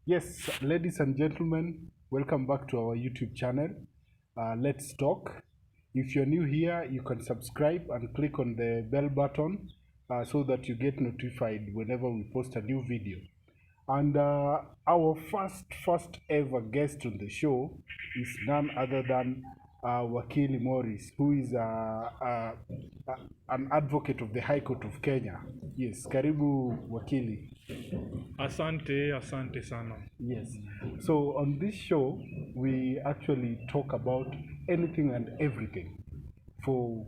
Yes, ladies and gentlemen, welcome back to our YouTube channel. Let's talk. If you're new here, you can subscribe and click on the bell button so that you get notified whenever we post a new video. And our first ever guest on the show is none other than Wakili Maurice, who is an advocate of the High Court of Kenya. Yes, karibu Wakili. Asante sana. Yes. So on this show, we actually talk about anything and everything. For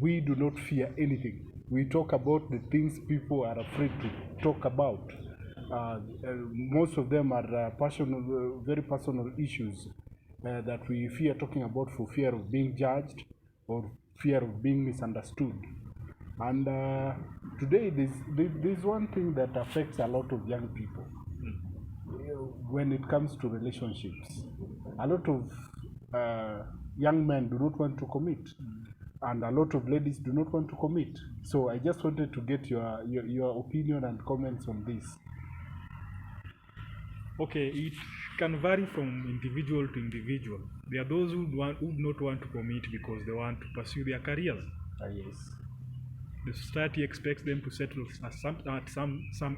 we do not fear anything. We talk about the things people are afraid to talk about. Most of them are very personal issues that we fear talking about for fear of being judged or fear of being misunderstood. And today, there's one thing that affects a lot of young people when it comes to relationships. A lot of young men do not want to commit, and a lot of ladies do not want to commit. So I just wanted to get your opinion and comments on this. Okay, it can vary from individual to individual. There are those who do not want to commit because they want to pursue their careers. Yes. The society expects them to settle at some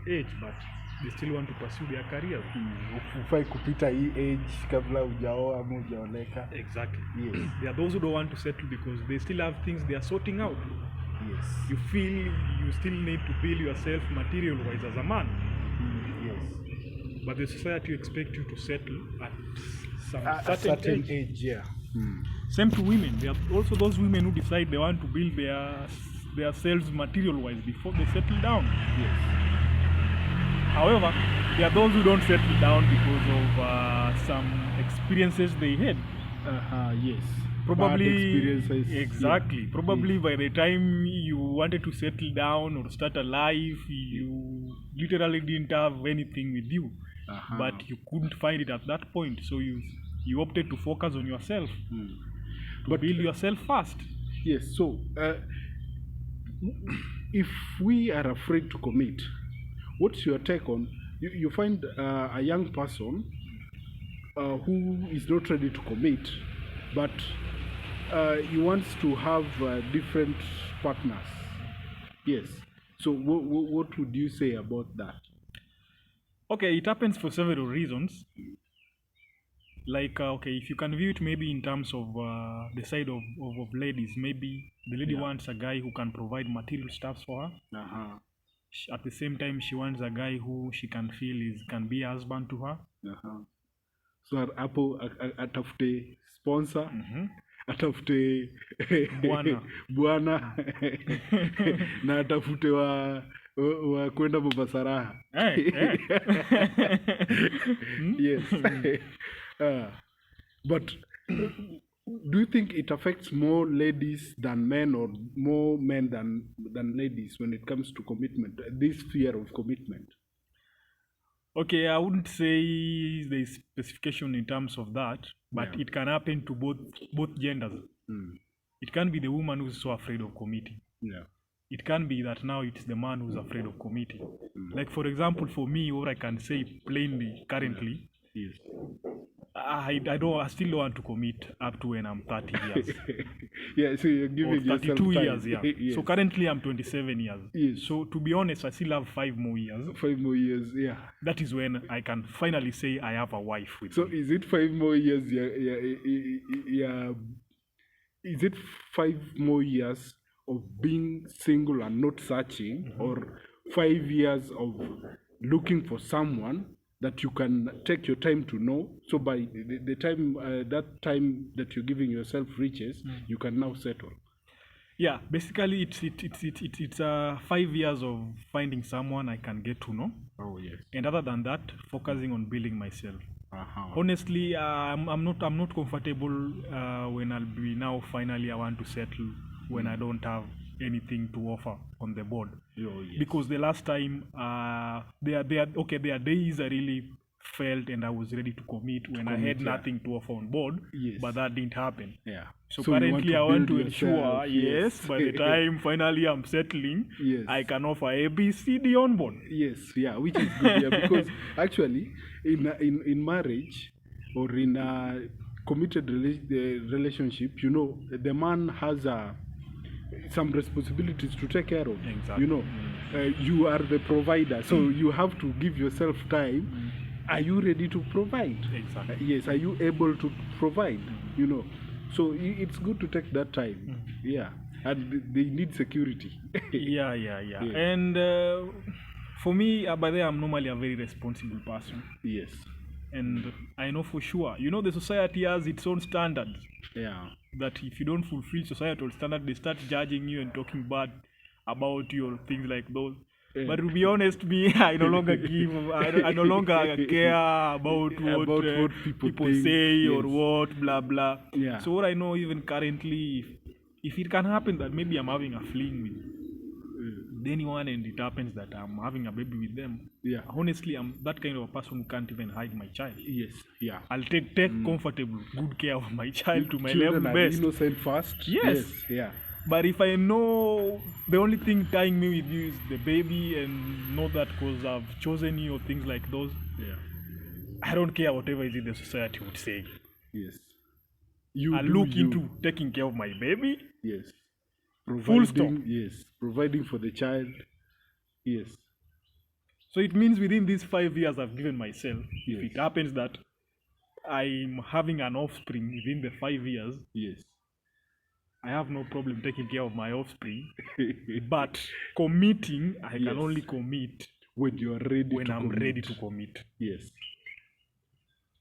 age, but they still want to pursue their careers. Ufai kupita hii age kabla hujaoa ama hujaoleka. Exactly. Yes. There are those who don't want to settle because they still have things they are sorting out. Yes. You feel you still need to build yourself material-wise as a man. Yes. But the society expects you to settle at A certain age, yeah. Same to women. There are also those women who decide they want to build their selves material-wise before they settle down. Yes. However, there are those who don't settle down because of some experiences they had. Yes. Probably, bad experiences. exactly. Yeah. Probably by the time you wanted to settle down or start a life, you literally didn't have anything with you, but you couldn't find it at that point. So you opted to focus on yourself, but build yourself first. Yes. So if we are afraid to commit, what's your take on? You find a young person who is not ready to commit, but he wants to have different partners. Yes. So what would you say about that? Okay, it happens for several reasons. Like, okay, if you can view it maybe in terms of the side of ladies, maybe the lady wants a guy who can provide material stuff for her. At the same time, she wants a guy who she can feel can be a husband to her. So hapo atafute sponsor, atafute bwana na atafute wa kwenda Mombasa raha. Yes. But do you think it affects more ladies than men, or more men than ladies when it comes to commitment, this fear of commitment? Okay, I wouldn't say there's specification in terms of that, but it can happen to both genders. It can be the woman who's so afraid of committing. It can be that now it's the man who's afraid of committing. Like, for example, for me, what I can say plainly currently, I still don't want to commit up to when I'm 30 years. Yeah, so you're giving yourself 32 time. years, yeah. Yes. So currently I'm 27 years. Yes. So to be honest, I still have 5 more years. 5 more years, yeah. That is when I can finally say I have a wife with So me. is it 5 more years? Is it 5 more years of being single and not searching, or 5 years of looking for someone that you can take your time to know? So by the time that time that you're giving yourself reaches, you can now settle. Yeah, basically it's 5 years of finding someone I can get to know. Oh yes. And other than that, focusing on building myself. Honestly, I'm not comfortable when I'll be now finally I want to settle when I don't have anything to offer on the board. Oh, yes. Because the last time there are days I really felt and I was ready to commit when I had nothing to offer on board, Yes. but that didn't happen. Yeah. So you currently I want to build ensure, yourself. yes, by the time finally I'm settling, Yes. I can offer A, B, C, D on board. Yes, yeah, which is good, yeah, because actually in marriage or in a committed relationship, you know, the man has some responsibilities to take care of. Exactly. You know, you are the provider, so you have to give yourself time. Are you ready to provide? Exactly. Yes, are you able to provide? You know, so it's good to take that time. Yeah, and they need security. Yeah. And for me, by the way, I'm normally a very responsible person. Yes. And I know for sure, you know, the society has its own standards. Yeah. That if you don't fulfill societal standards, they start judging you and talking bad about you or things like those. But to be honest, me, I no longer I no longer care about what people say or what, blah, blah. Yeah. So what I know even currently, if it can happen that maybe I'm having a fling with anyone and it happens that I'm having a baby with them, Yeah. honestly, I'm that kind of a person who can't even hide my child. Yes. Yeah. I'll take comfortable, good care of my child to my Children level are best. innocent first. Yes. Yeah. But if I know the only thing tying me with you is the baby and know that because I've chosen you or things like those, Yeah. I don't care whatever is it the society would say. Yes. I look into taking care of my baby. Yes. Full stop. Yes. Providing for the child. Yes. So it means within these 5 years I've given myself, Yes. if it happens that I'm having an offspring within the 5 years, Yes. I have no problem taking care of my offspring. But committing, I can only commit when you are ready when I'm ready to commit. Yes.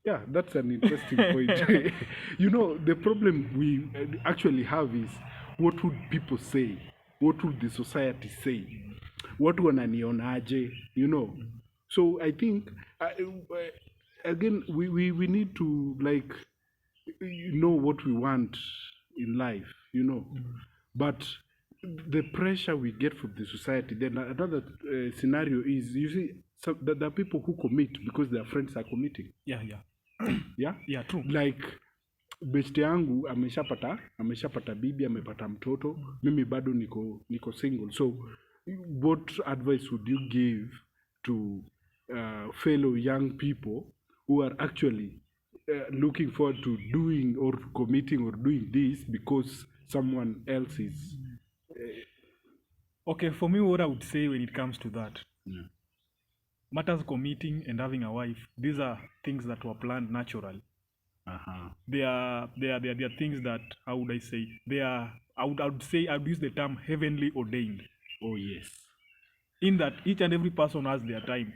Yeah, that's an interesting point. You know, the problem we actually have is what would people say? What would the society say? What wananionaje? You know? So I think, again, we need to, like, know what we want in life, you know. But the pressure we get from the society, then another scenario is, you see, there are people who commit because their friends are committing. Yeah. Yeah, true. Like best yangu ameshapata bibi, amepata mtoto, mimi bado niko single. So what advice would you give to fellow young people who are actually looking forward to doing or committing or doing this because someone else is Okay, for me, what I would say when it comes to that, matters committing and having a wife, these are things that were planned naturally. They are things that, how would I say, I would say, I would use the term heavenly ordained. Oh yes. In that each and every person has their time.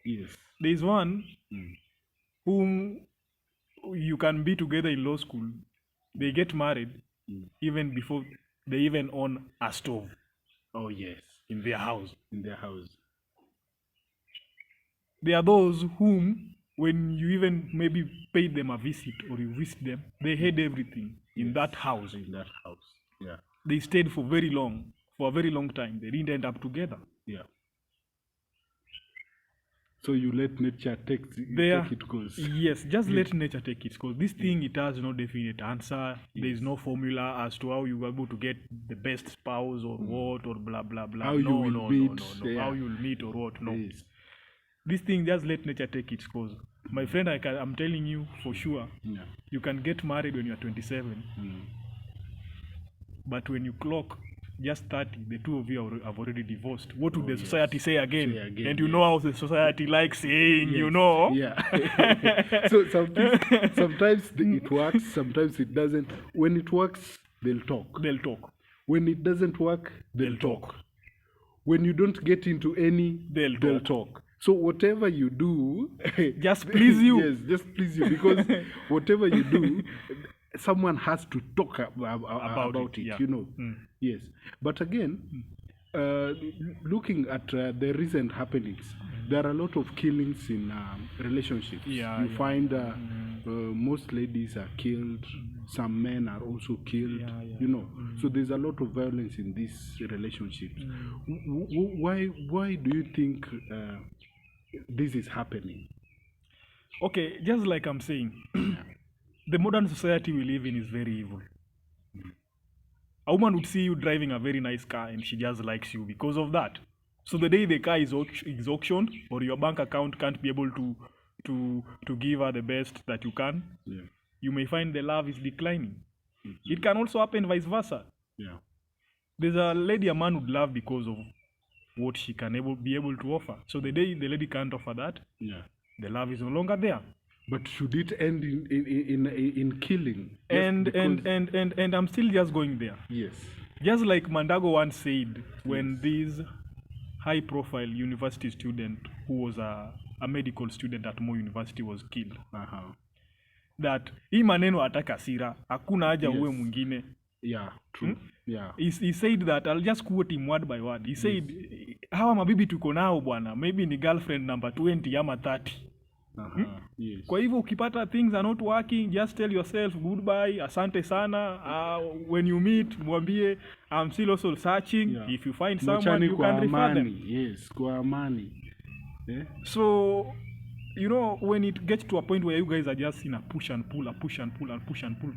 Yes. There is one whom you can be together in law school. They get married even before they even own a stove. Oh yes. In their house. There are those whom, when you even maybe paid them a visit or you visit them, they had everything in that house. Yeah. They stayed for a very long time. They didn't end up together. Yeah. So you let nature take its course. Yes, just let nature take its course. This thing, it has no definite answer. There is no formula as to how you are able to get the best spouse or what or blah blah blah. How you will meet. How you will meet or what? No. Yes. This thing, just let nature take its course. My friend, I'm telling you for sure, you can get married when you're 27, but when you clock just 30, the two of you have already divorced. What would the society say again? And you know how the society likes saying, you know. Yeah. So sometimes it works, sometimes it doesn't. When it works, they'll talk. When it doesn't work, they'll talk. When you don't get into any, they'll talk. So whatever you do, just please you. Yes, just please you, because whatever you do, someone has to talk about it, yeah. You know. Yes. But again, looking at the recent happenings, there are a lot of killings in relationships. You find most ladies are killed, some men are also killed, you know. So there's a lot of violence in these relationships. Why do you think this is happening? Okay, just like I'm saying, the modern society we live in is very evil. A woman would see you driving a very nice car and she just likes you because of that. So the day the car is auctioned or your bank account can't be able to give her the best that you can, you may find the love is declining. It can also happen vice versa. Yeah. There's a lady a man would love because of what she can be able to offer. So the day the lady can't offer that, the love is no longer there. But should it end in killing? And I'm still just going there. Yes. Just like Mandago once said, when this high-profile university student who was a medical student at Moi University was killed, that hii maneno ataka sira, hakuna haja uwe mwingine. Yeah, true. Yeah. He said that, I'll just quote him word by word. He said, hawa mabibi tuko nao bwana, maybe ni girlfriend number 20 ama 30. Yes. Kwa hivyo ukipata things are not working, just tell yourself goodbye, asante sana. When you meet, mwambie I'm still also searching. If you find someone, you can refer them. Yes, kwa amani. So, you know, when it gets to a point where you guys are just in a push and pull,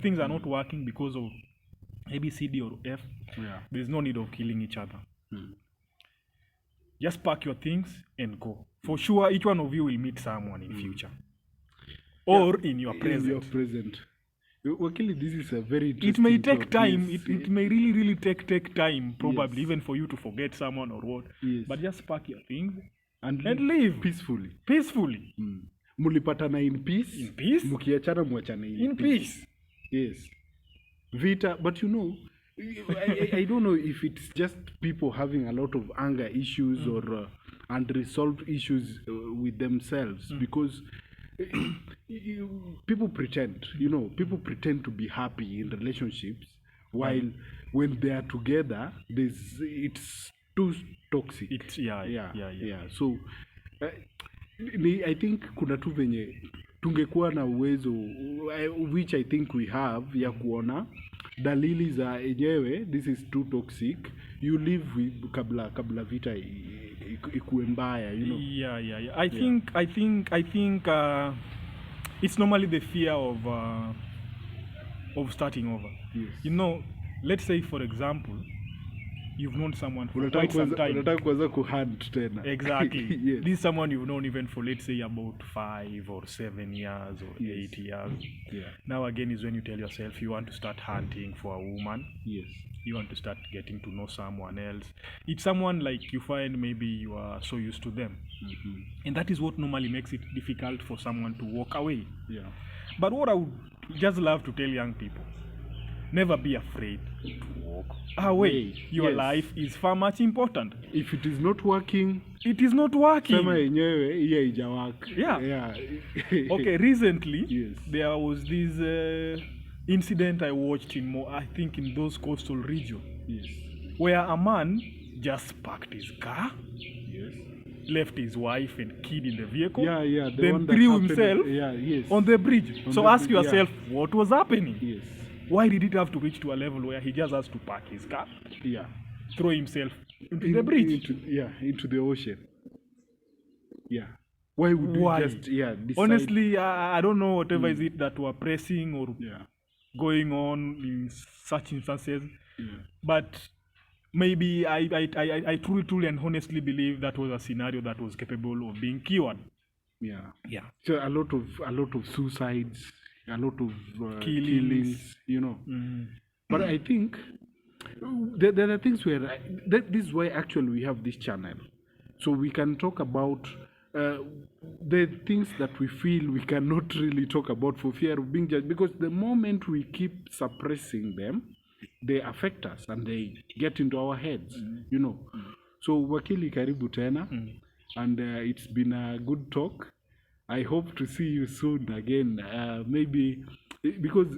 things are not working because of A, B, C, D, or F. There's no need of killing each other. Just pack your things and go. For sure, each one of you will meet someone in future. Or in your present. In your present. Wakili, this is a very interesting It may take topic. time. Yes. It may really take time, probably, even for you to forget someone or what. Yes. But just pack your things and live peacefully. Peacefully. Mulipatana in peace. In peace. Mukiachana muachane in peace. Yes. Vita, but you know, I don't know if it's just people having a lot of anger issues or unresolved issues with themselves, because people pretend, people pretend to be happy in relationships, while when they are together, it's too toxic. It's yeah. So I think kuna tu venye tungekuwa na uwezo, which I think we have, ya kuona dalili za enyewe, this is too toxic, you live with kabla vita ikuwe mbaya, Yeah. I think it's normally the fear of starting over. Yes. Let's say for example, you've known someone for quite some time. Unataka kuanza kuhunt tena. Exactly. Yes. This is someone you've known even for, let's say, about 5 or 7 years or 8 years. Yeah. Now again is when you tell yourself you want to start hunting for a woman. Yes. You want to start getting to know someone else. It's someone like you find maybe you are so used to them. And that is what normally makes it difficult for someone to walk away. Yeah. But what I would just love to tell young people, never be afraid to walk away. Your life is far much important. If it is not working, it is not working. Sema yenyewe hiyo haijawaka. Yeah. Okay, recently there was this incident I watched I think in those coastal regions. Yes. Where a man just parked his car. Yes. Left his wife and kid in the vehicle. Yeah. Then threw himself on the bridge. So ask yourself, what was happening? Yes. Why did it have to reach to a level where he just has to park his car? Yeah. Throw himself into the bridge? Into the ocean. Yeah. Why would you just decide? Honestly, I don't know whatever is it that we're pressing or going on in such instances. But maybe I truly and honestly believe that was a scenario that was capable of being cured. Yeah. So a lot of suicides, a lot of killings, But I think there are things where this is why actually we have this channel, so we can talk about the things that we feel we cannot really talk about for fear of being judged, because the moment we keep suppressing them, they affect us and they get into our heads, So Wakili, karibu tena, and it's been a good talk. I hope to see you soon again, maybe because